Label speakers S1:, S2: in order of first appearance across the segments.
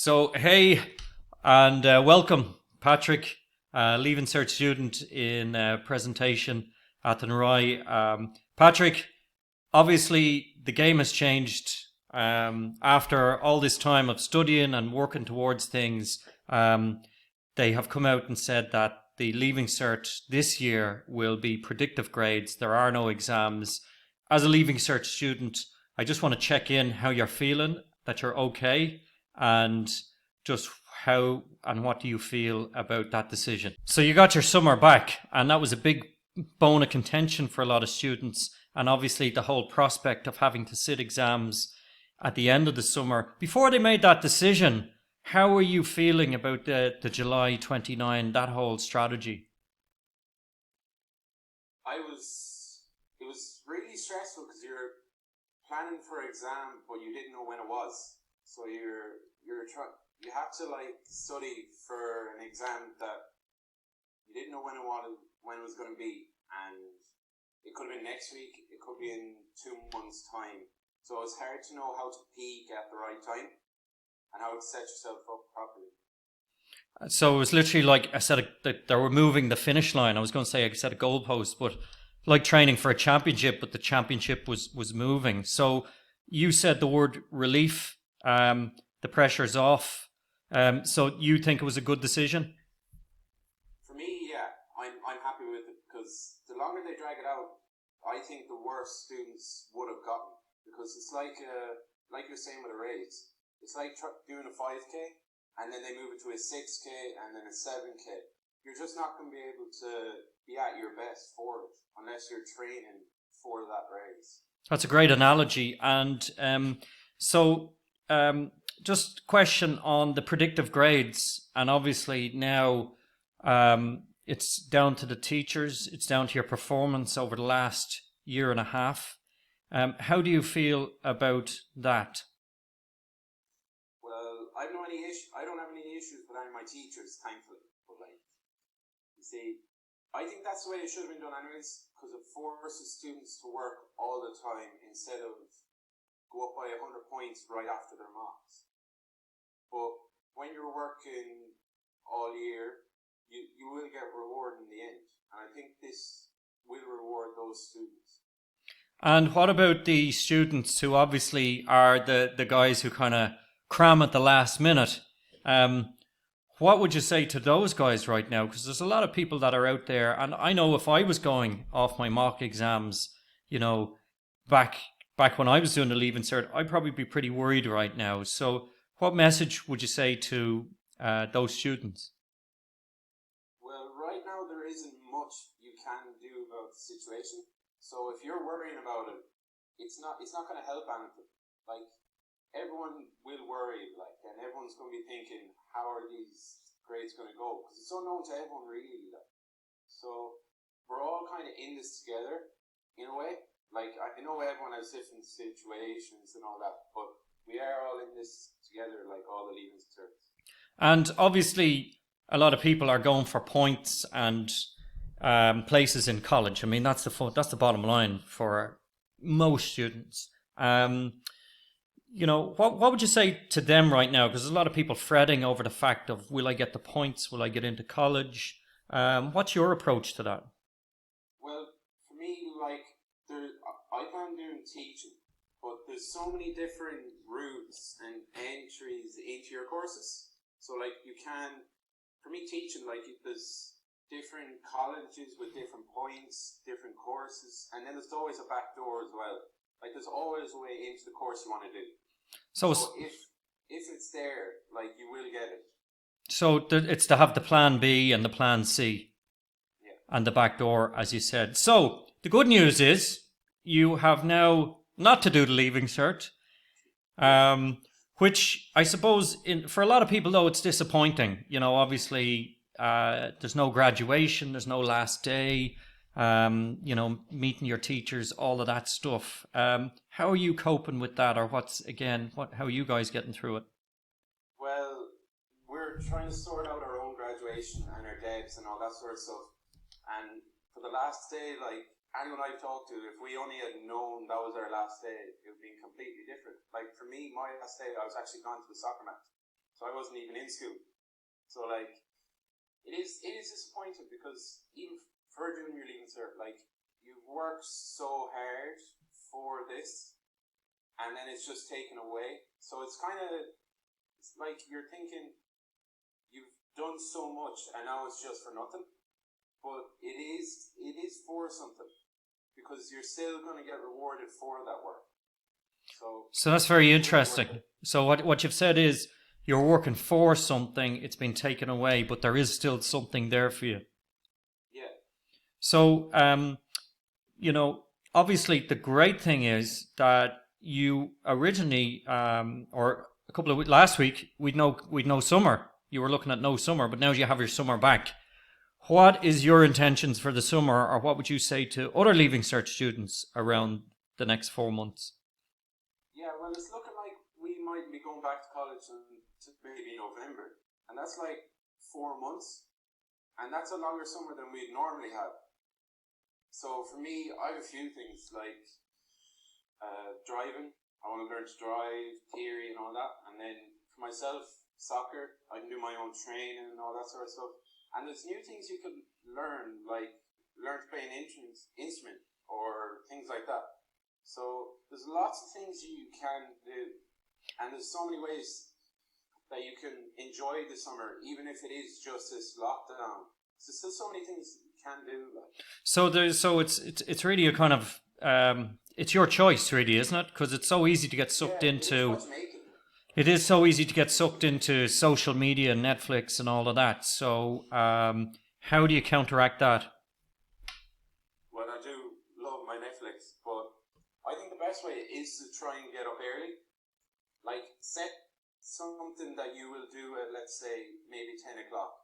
S1: So, hey, and welcome, Patrick, Leaving Cert student in presentation at the Nrai. Patrick, obviously the game has changed after all this time of studying and working towards things. They have come out and said that the Leaving Cert this year will be predictive grades. There are no exams. As a Leaving Cert student, I just want to check in how you're feeling, that you're okay, and just how and what do you feel about that decision. So you got your summer back, and that was a big bone of contention for a lot of students, and obviously the whole prospect of having to sit exams at the end of the summer. Before they made that decision, how are you feeling about the July 29, that whole strategy?
S2: It was really stressful because you're planning for exam, but you didn't know when it was. So you have to study for an exam that you didn't know when it was going to be, and it could have been next week, it could be in 2 months' time. So it's hard to know how to peak at the right time and how to set yourself up properly.
S1: So it was literally like I said, they were moving the finish line. I was going to say I set a goalpost, but like training for a championship, but the championship was moving. So you said the word relief. The pressure's off. So you think it was a good decision?
S2: For me, yeah, I'm happy with it because the longer they drag it out, I think the worse students would have gotten, because it's like you're saying with a race. It's like doing a 5K and then they move it to a 6K and then a 7K. You're just not going to be able to be at your best for it unless you're training for that race.
S1: That's a great analogy. And just question on the predictive grades. And obviously now it's down to the teachers. It's down to your performance over the last year and a half. How do you feel about that?
S2: Well, I don't have any issues with any of my teachers, thankfully. But you see, I think that's the way it should have been done anyways, because it forces students to work all the time instead of go up by 100 points right after their marks. But when you're working all year, you will get reward in the end. And I think this will reward those students.
S1: And what about the students who obviously are the guys who kind of cram at the last minute? What would you say to those guys right now? Because there's a lot of people that are out there, and I know if I was going off my mock exams, back when I was doing the Leaving Cert, I'd probably be pretty worried right now. So what message would you say to those students?
S2: Well, right now there isn't much you can do about the situation. So if you're worrying about it, it's not going to help anything. Everyone will worry, and everyone's going to be thinking, how are these grades going to go? Because it's unknown to everyone, really. So we're all kind of in this together, in a way. I know everyone has different situations and all that, but we are all in this together, like all the Leaving Certs.
S1: And obviously, a lot of people are going for points and places in college. I mean, that's the bottom line for most students. What would you say to them right now? Because there's a lot of people fretting over the fact of, will I get the points? Will I get into college? What's your approach to that?
S2: Well, for me, I plan on doing teaching, but there's so many different routes and entries into your courses. So for me, teaching, there's different colleges with different points, different courses, and then there's always a back door as well. There's always a way into the course you want to do. So if it's there, you will get it.
S1: So it's to have the plan B and the plan C.
S2: Yeah.
S1: And the back door, as you said. So the good news is you have now not to do the Leaving Cert, which I suppose for a lot of people, though, it's disappointing. Obviously there's no graduation, there's no last day, meeting your teachers, all of that stuff. How are you coping with that, or how are you guys getting through it?
S2: Well, we're trying to sort out our own graduation and our debts and all that sort of stuff. And for the last day, anyone I've talked to, if we only had known that was our last day, it would be completely different. For me, my last day, I was actually gone to the soccer match. So I wasn't even in school. So like, it is disappointing because even for doing your Leaving Cert, like, you've worked so hard for this, and then it's just taken away. So it's like you're thinking you've done so much, and now it's just for nothing. But it is for something, because you're still going to get rewarded for that work.
S1: So that's very interesting. So what you've said is you're working for something, it's been taken away, but there is still something there for you.
S2: Yeah.
S1: So, obviously the great thing is that you originally, or a couple of last week, we'd no summer. You were looking at no summer, but now you have your summer back. What is your intentions for the summer, or what would you say to other Leaving Cert students around the next 4 months?
S2: Yeah, well, it's looking like we might be going back to college in maybe November, and that's like 4 months, and that's a longer summer than we'd normally have. So for me, I have a few things like driving. I want to learn to drive, theory and all that, and then for myself, soccer. I can do my own training and all that sort of stuff. And there's new things you can learn, like learn to play an instrument or things like that. So there's lots of things you can do, and there's so many ways that you can enjoy the summer, even if it is just this lockdown. There's still so many things you can do.
S1: It's really a kind of it's your choice, really, isn't it? Because it's so easy to get sucked into. It is so easy to get sucked into social media, Netflix, and all of that. So, how do you counteract that?
S2: Well, I do love my Netflix, but I think the best way is to try and get up early. Like, set something that you will do at, let's say, maybe 10 o'clock.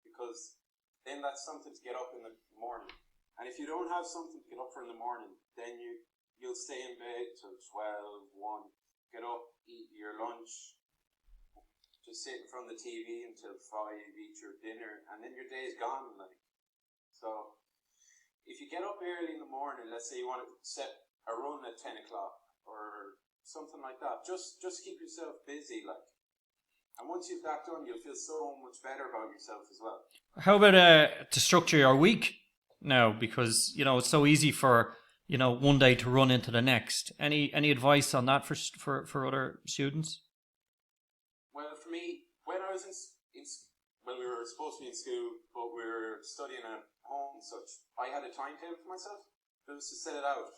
S2: Because then that's something to get up in the morning. And if you don't have something to get up for in the morning, then you'll stay in bed till 12, 1. Get up, eat your lunch, just sit in front of the TV until 5, eat your dinner, and then your day is gone. Like, so if you get up early in the morning, let's say you want to set a run at 10 o'clock or something like that, just keep yourself busy, like. And once you've that done, you'll feel so much better about yourself as well. How about
S1: to structure your week now? Because it's so easy for one day to run into the next. Any advice on that for other students?
S2: Well, for me, when I was we were supposed to be in school, but we were studying at home and such, I had a timetable for myself. It was to set it out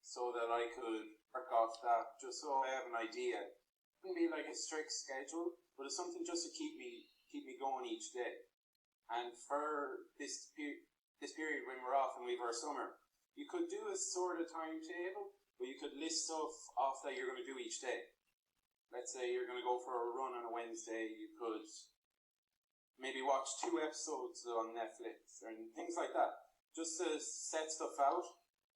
S2: so that I could work off that, just so I have an idea. It wouldn't be like a strict schedule, but it's something just to keep me going each day. And for this period when we're off and we have our summer, you could do a sort of timetable, but you could list stuff off that you're going to do each day. Let's say you're going to go for a run on a Wednesday, you could maybe watch 2 episodes on Netflix and things like that. Just to set stuff out,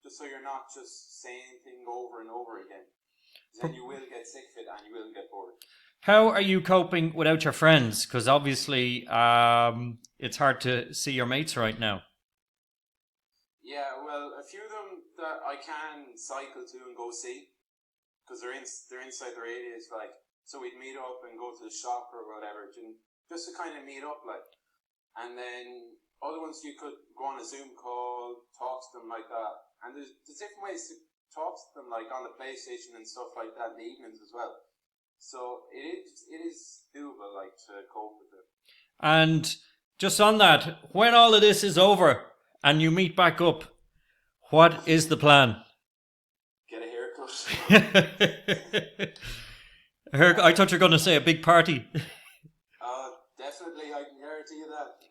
S2: just so you're not just saying things over and over again. Then you will get sick of it and you will get bored.
S1: How are you coping without your friends? Because obviously it's hard to see your mates right now.
S2: Yeah, well, a few of them that I can cycle to and go see, because they're inside the radius, like, so we'd meet up and go to the shop or whatever, just to kind of meet up, like. And then other ones you could go on a Zoom call, talk to them like that. And there's different ways to talk to them, like on the PlayStation and stuff like that in the evenings as well. So it is doable, like, to cope with it.
S1: And just on that, when all of this is over and you meet back up, what is the plan?
S2: Get a haircut.
S1: I thought you were going to say a big party.
S2: Definitely, I can guarantee you that.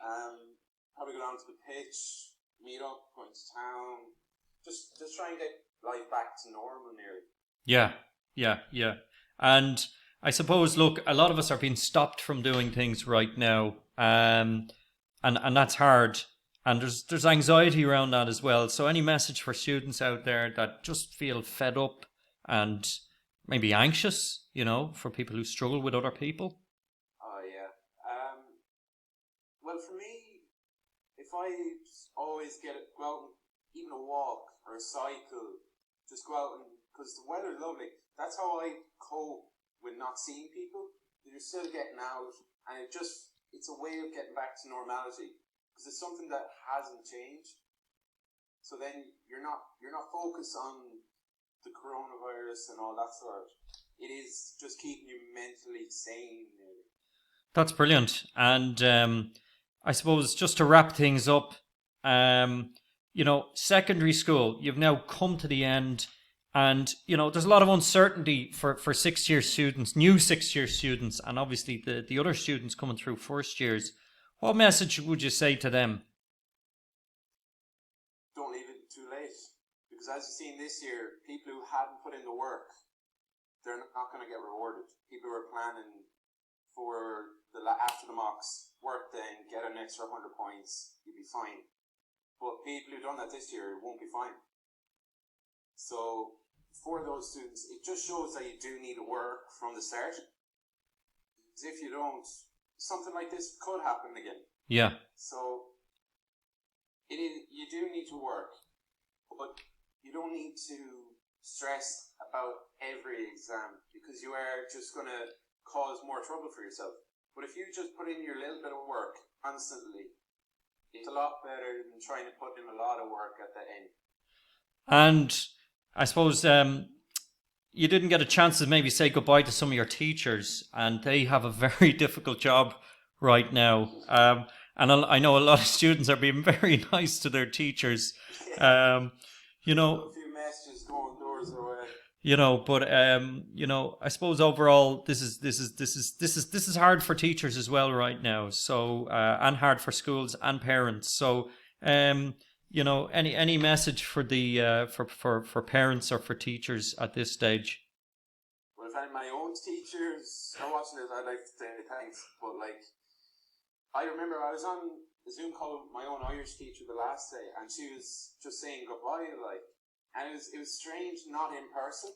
S2: Probably go down to the pitch, meet up, go into town, just try and get life back to normal nearly.
S1: Yeah. And I suppose, look, a lot of us are being stopped from doing things right now, and that's hard. And there's anxiety around that as well. So any message for students out there that just feel fed up and maybe anxious, for people who struggle with other people?
S2: Oh, yeah. Well, for me, if I always go out and even a walk or a cycle, just go out, and because the weather's lovely, that's how I cope with not seeing people. You're you're still getting out, and it's a way of getting back to normality, because it's something that hasn't changed. So then you're not focused on the coronavirus and all that sort. It is just keeping you mentally sane.
S1: That's brilliant. And I suppose just to wrap things up, secondary school, you've now come to the end, and there's a lot of uncertainty for 6-year students, new 6-year students, and obviously the other students coming through first years. What message would you say to them?
S2: Don't leave it too late, because as you've seen this year, people who hadn't put in the work, they're not going to get rewarded. People who are planning for after the mocks, work then, get an extra 100 points, you'll be fine. But people who've done that this year won't be fine. So for those students, it just shows that you do need to work from the start. Because if you don't, something like this could happen again.
S1: Yeah.
S2: So you do need to work, but you don't need to stress about every exam, because you are just going to cause more trouble for yourself. But if you just put in your little bit of work constantly, it's a lot better than trying to put in a lot of work at the end.
S1: And I suppose you didn't get a chance to maybe say goodbye to some of your teachers, and they have a very difficult job right now. And I know a lot of students are being very nice to their teachers.
S2: A few messages going doors away.
S1: But I suppose overall this is hard for teachers as well right now. So and hard for schools and parents. So any message for the for parents or for teachers at this stage?
S2: Well, if any of my own teachers are watching this, I'd like to say thanks. But I remember I was on a Zoom call with my own Irish teacher the last day, and she was just saying goodbye, and it was strange, not in person.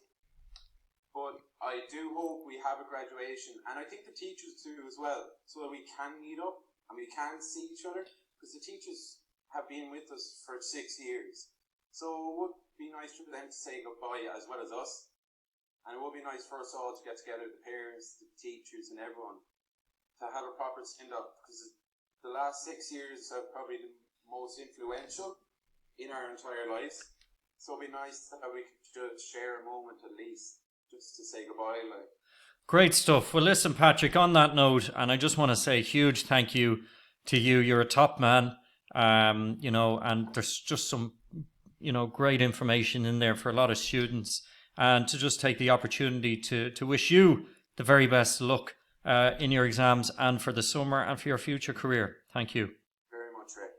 S2: But I do hope we have a graduation, and I think the teachers do as well, so that we can meet up and we can see each other, because the teachers have been with us for 6 years. So it would be nice for them to say goodbye as well as us, and it would be nice for us all to get together, the parents, the teachers, and everyone, to have a proper send-off, because the last 6 years are probably the most influential in our entire lives. So it'd be nice that we could just share a moment at least, just to say goodbye.
S1: Great stuff. Well, listen, Patrick, on that note, and I just want to say a huge thank you to you. You're a top man, and there's just some, great information in there for a lot of students, and to just take the opportunity to wish you the very best luck in your exams and for the summer and for your future career. Thank you.
S2: Very much, Ray.